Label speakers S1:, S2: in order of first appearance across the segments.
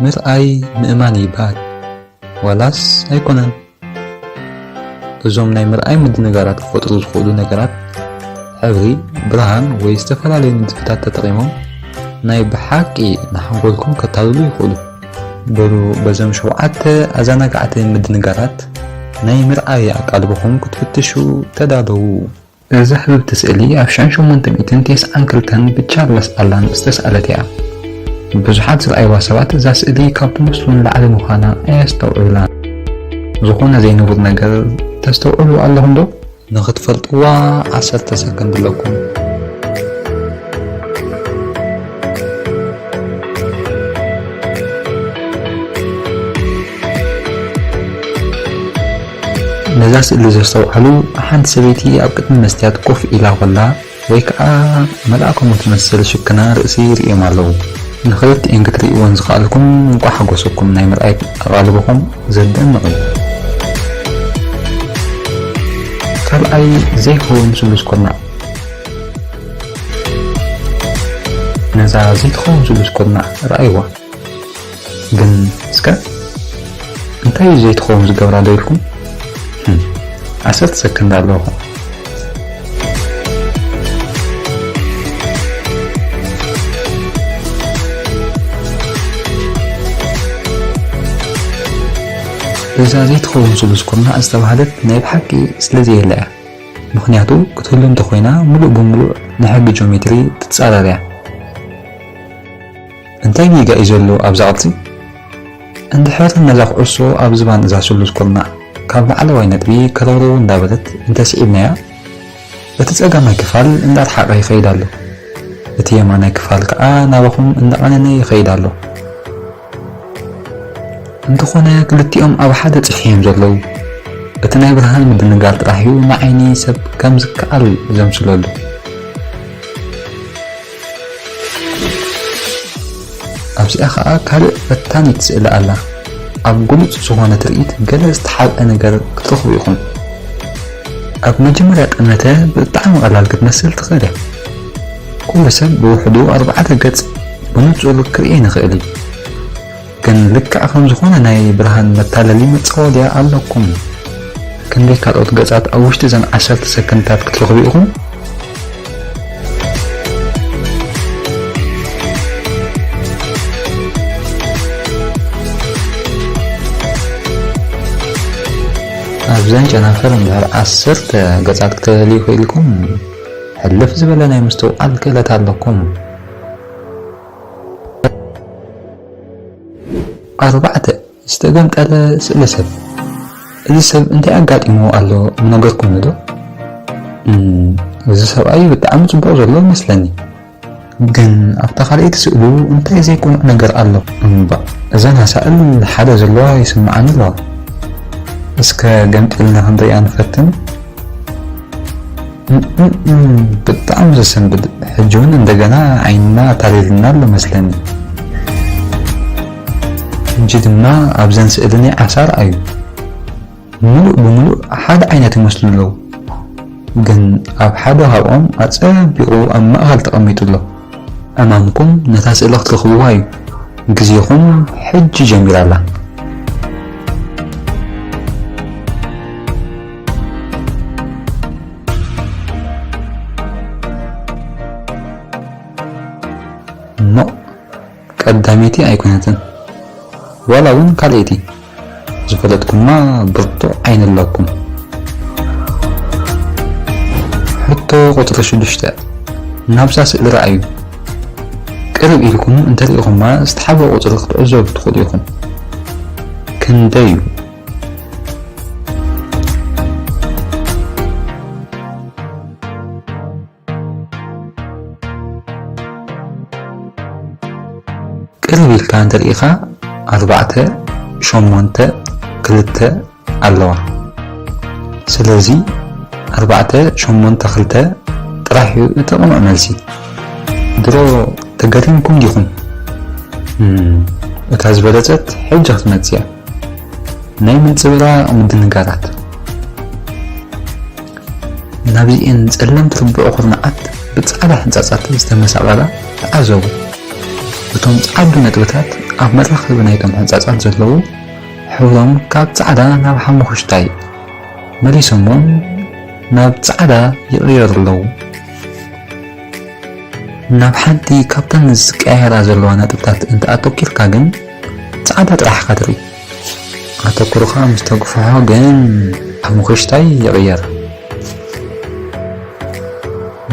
S1: ምርኣይ ምእማን ይባል ወላስ ኣይኮነን። እዞም ናይ ምርኣይ ምድንጋራት ክፈጥሩ ዝኽእሉ ነገራት ሕብሪ፣ ብርሃን ወይ ዝተፈላለዩ ንጥፈታት ተጠቒሞም ናይ ብሓቂ ንሓንጎልኩም ከታልሉ ይኽእሉ። በሉ በዞም 7 ኣዘናጋዕቲ ምድንጋራት ናይ ምርኣይ ኣቃልቦኹም ክትፍትሹ ተዳለዉ። እዛ ሕብብቲ ስእሊ ኣብ 1892 ብቻርለስ ኣላን ዝተሰኣለት እያ። ብዙሓት ዝረኣይዋ ሰባት እዛ ስእሊ ካብ ትመስሉን ላዕሊ ምዃና ኣየስተውዕሉላን። ዝኾነ ዘይንቡር ነገር ተስተውዕሉ ኣለኹም ዶ? ንኽትፈልጥዋ 10 ሰከንድ ኣለኩም። ነዛ ስእሊ ዘስተውዓሉ ሓንቲ ሰበይቲ ኣብ ቅድሚ መስትያት ኮፍ ኢላ ኮላ ወይ ከዓ መልኣኮም ትመስል ሽክና ርእሲ ይርእዮም ኣለዉ። ንኽልቲአን ክትርእይዎን ዝኽኣልኩም እንኳ ሓጎሰኩም ናይ ምርኣይ ኣቓልቦኹም ዘደንቕ እዩ። ካልኣይ ዘይትኸውን ስሉስ ኩርናዕ። ነዛ ዘይትኸውን ስሉስ ኩርናዕ ረኣይዋ። ግን እስከ እንታይ እዩ ዘይትኸውን ዝገብራ ዶ ኢልኩም? 10 ሰከንድ ኣለኹ። እዛ ዘይትኸውን ስሉስ ኩርናዕ ዝተባህለት ናይ ብሓቂ ስለዘየላ እያ። ምክንያቱ ክትህሉ እንተኮይና ሙሉእ ብምሉእ ንሕጊ ጂኦሜትሪ ትጻረር እያ። እንታይ ጌጋ እዩ ዘሎ ኣብዛ ቅርፂ? እንድሕር ነዛ ኩዕሶ ኣብ ዝባን እዛ ስሉስ ኩርናዕ ካብ ላዕለዋይ ነጥቢ ከረብረቡ እንዳበለት እንተስዒብናያ እቲ ፀጋማይ ክፋል እንዳርሓቐ ይኸይድ ኣሎ፣ እቲ የማናይ ክፋል ከዓ ናባኹም እንዳቐነነ ይኸይድ ኣሎ። እንተኾነ ክልቲኦም ኣብ ሓደ ፅሒዮም ዘለዉ እቲ ናይ ብርሃን ምድንጋር ጥራሕ እዩ ንዓይኒ ሰብ ከም ዝከኣል ዘምስለሉ። ኣብዚኣ ከዓ ካልእ ፈታኒት ስእሊ ኣላ። ኣብ ጉሉፅ ዝኾነ ትርኢት ገለ ዝተሓብአ ነገር ክትረኽቡ ኢኹም። ኣብ መጀመርያ ጥመተ ብጣዕሚ ቀላል ክትመስል ትኽእል እያ። ኩሉ ሰብ ብውሕዱ 4 ገጽ ብንጹር ክርእየ ንኽእል እዩ። ግን ልክዕ ከም ዝኾነ ናይ ብርሃን መታለሊ መፃወድያ ኣለኩም። ክንደይ ካልኦት ገጻት ኣብ ውሽጢ እዘን 10 ሰከንድታት ክትረኽቡ ኢኹም? ኣብዘን ጨናፈር እንድሕር 10 ገጻት ክትተልዩ ክኢልኩም ሕልፍ ዝበለ ናይ ምስትውዓል ክእለት ኣለኩም። 4 ዝተገምጠለ ስእሊ ሰብ። እዚ ሰብ እንታይ ኣጋጢሞ ኣሎ ነገርኩም ዶ? እዚ ሰብኣይ ብጣዕሚ ጽቡቕ ዘሎ ይመስለኒ። ግን ኣብታ ካልአይቲ ስእሉ እንታይ ዘይኮኑዕ ነገር ኣሎ እምባ። እዘን ሃሳእል ሓደ ዘለዋ ይስምዓኒ ኣለዋ። እስከ ገምጢልና ክንሪኣ ንፈትን። ብጣዕሚ ዘሰንብድ ሕጂ እውን እንደገና ዓይንና ታሊልና ኣሎ መስለኒ። እንጂ ድማ ኣብዘን ስእሊ ናይ ዓሳር እዩ ሙሉእ ብምሉእ ሓደ ዓይነት ይመስሉ ኣለዉ። ግን ኣብ ሓደ ካብኦም ኣፀቢቑ ኣብ ማእኸል ተቐሚጡ ኣሎ። ኣማምኩም ነታ ስእሊ ክትረኽብዋ እዩ። ግዜኹም ሕጂ ጀሚራ ኣላ። ኖ ቀዳሜቲ ኣይኮነትን ዋላ እውን ካልአይቲ ዝፈለጥኩማ ብርቱዕ ዓይኒ ኣለኩም። ሕቶ ቁፅሪ 6 ናብዛ ስእሊ ረኣዩ። ቅርብ ኢልኩም እንተሪኢኹማ ዝተሓበ ቁፅሪ ክትዕዘቡ ትኽእሉ ኢኹም። ክንደይ እዩ? ቅርብ ኢልካ እንተሪኢኻ 4 8 2 ኣለዋ። ስለዚ 4 8 2 ጥራሕ እዩ እቲ ቅኑዕ መልሲ። ድሮ ተገሪምኩም ዲኹም? እታ ዝበለፀት ሕጂ ክትመፅእ እያ። ናይ ምንፅብራቕ ምድንጋራት ናብዚአን ጸለምቲ ርብዑ ኩርናዓት ብጻዕዳ ሕንጻጻት ዝተመሳቐላ ተዓዘቡ። እቶም ጻዕዱ ነጥብታት ኣብ መራኸቢ ናይቶም ሕንፃፃት ዘለዉ ሕብሮም ካብ ጻዕዳ ናብ ሓሙኽሽታይ መሊሶሞም ናብ ጻዕዳ ይቕየሩ ኣለዉ። ናብ ሓንቲ ካብተን ዝቀያየራ ዘለዋ ነጥብታት እንተኣተኪርካ ግን ጻዕዳ ጥራሕ ኢኻ ትርኢ። ኣተኩርኻ ምስ ተግፍሖ ግን ሓሙኽሽታይ ይቕየር።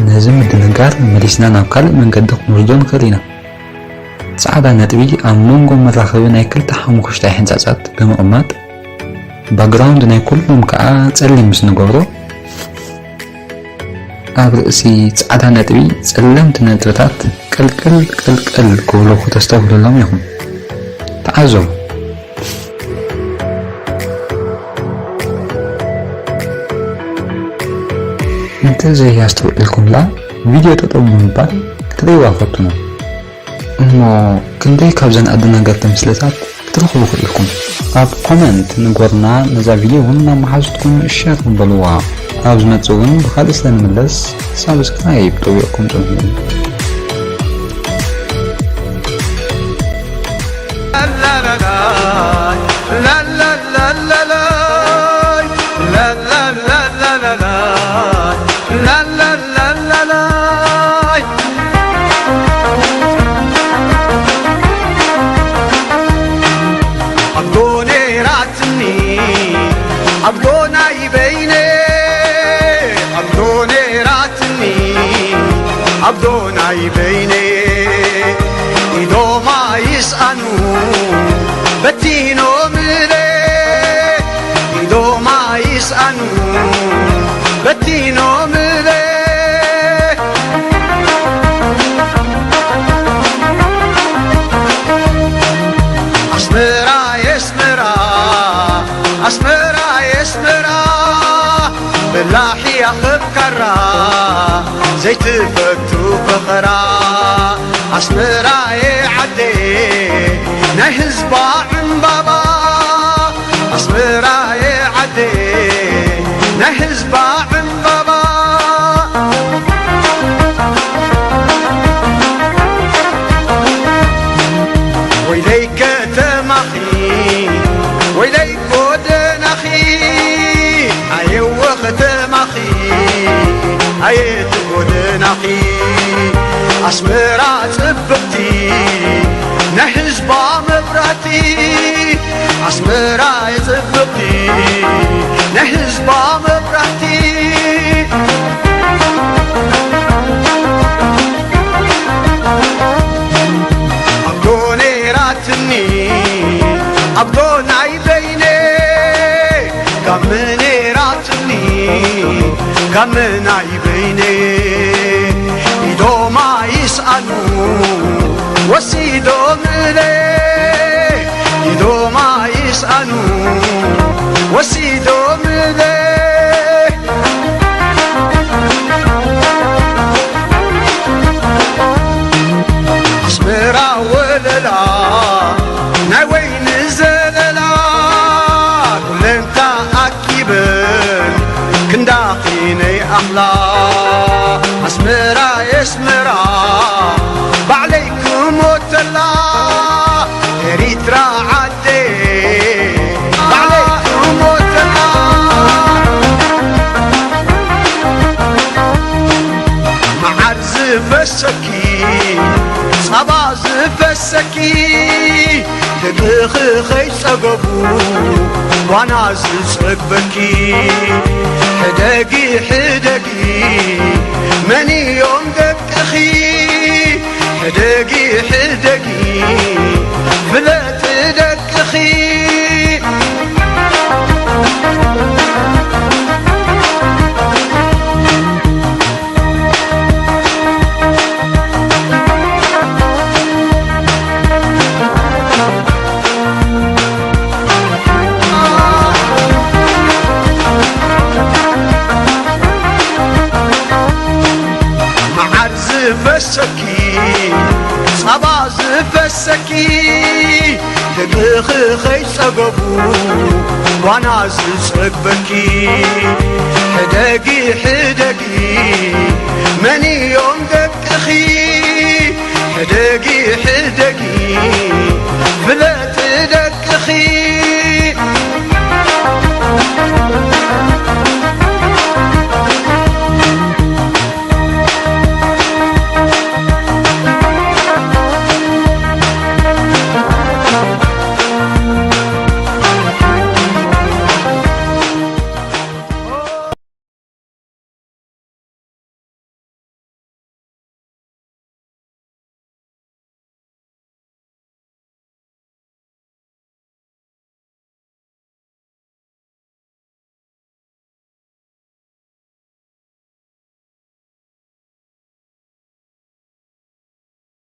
S1: ነዚ ምድንጋር መሊስና ናብ ካልእ መንገዲ ክንወስዶ ንኽእል ኢና። ጻዕዳ ነጥቢ ኣብ መንጎ መራኸቢ ናይ ክልተ ሓሙኽሽታይ ሕንፃፃት ብምቕማጥ ባክግራውንድ ናይ ኩሎም ከዓ ጸሊም ምስ ንገብሮ ኣብ ርእሲ ጻዕዳ ነጥቢ ጸለምቲ ነጥብታት ቅልቅል ቅልቅል ክብሉ ተስተውዕሎም ኢኹም። ተዓዘቡ። እንተዘይያስተውዕልኩምላ ቪድዮ ጠጠው ብምባል ክትሪእዋ ፈትኑ እሞ ክንደይ ካብዘን ኣደናገርቲ ምስልታት ክትረኽቡ ክኢልኩም ኣብ ኮመንት ንጎርና ነዛ ቪድዮ እውን እናመሓዙትኩም ሸር ክንበልዋ። ኣብ ዝመጽእ እውን ብኻልእ ስለንምለስ ሳብስክራይብ ጠዊዕኩም ጽንሑ።
S2: عبدوناي بيني إدو ما يسأنو بتينو ملي إدو ما يسأنو بتينو ملي أسمرا يسمرا أسمرا يسمرا باللاحي أخب كرا زيت فتو بخرا أسمرا عدي نهزبا عن بابا أسمرا عدي نهزبا عن بابا ويليك تمخي ويليك ودنخي أيوة تمخي أيت ودنخي أسمرا صبقتي نحزبا مبراتي أسمرا صبقتي نحزبا مبراتي أبدوني راتني أبدوني بيني كمني راتني كمني بيني إدو ما يسألو وسيدو ملي إدو ما يسألو وسيدو ملي أسمرا وللا ناوين زللا كل انت أكيبن كنداقيني أحلا أسمرا يسمرا بعليكم وتلا إريترا عدي بعليكم وتلا معرز فسكي صبا زفسكي تدخخي صقبو وانا زصقبكي حدقي حدقي مني يوم دقخي حدقي حدقي بلا تدقخي فسكي صبا زفسكي تدخخي صقبو وانا زصقبكي حدقي حدقي مني يوم دقخي حدقي حدقي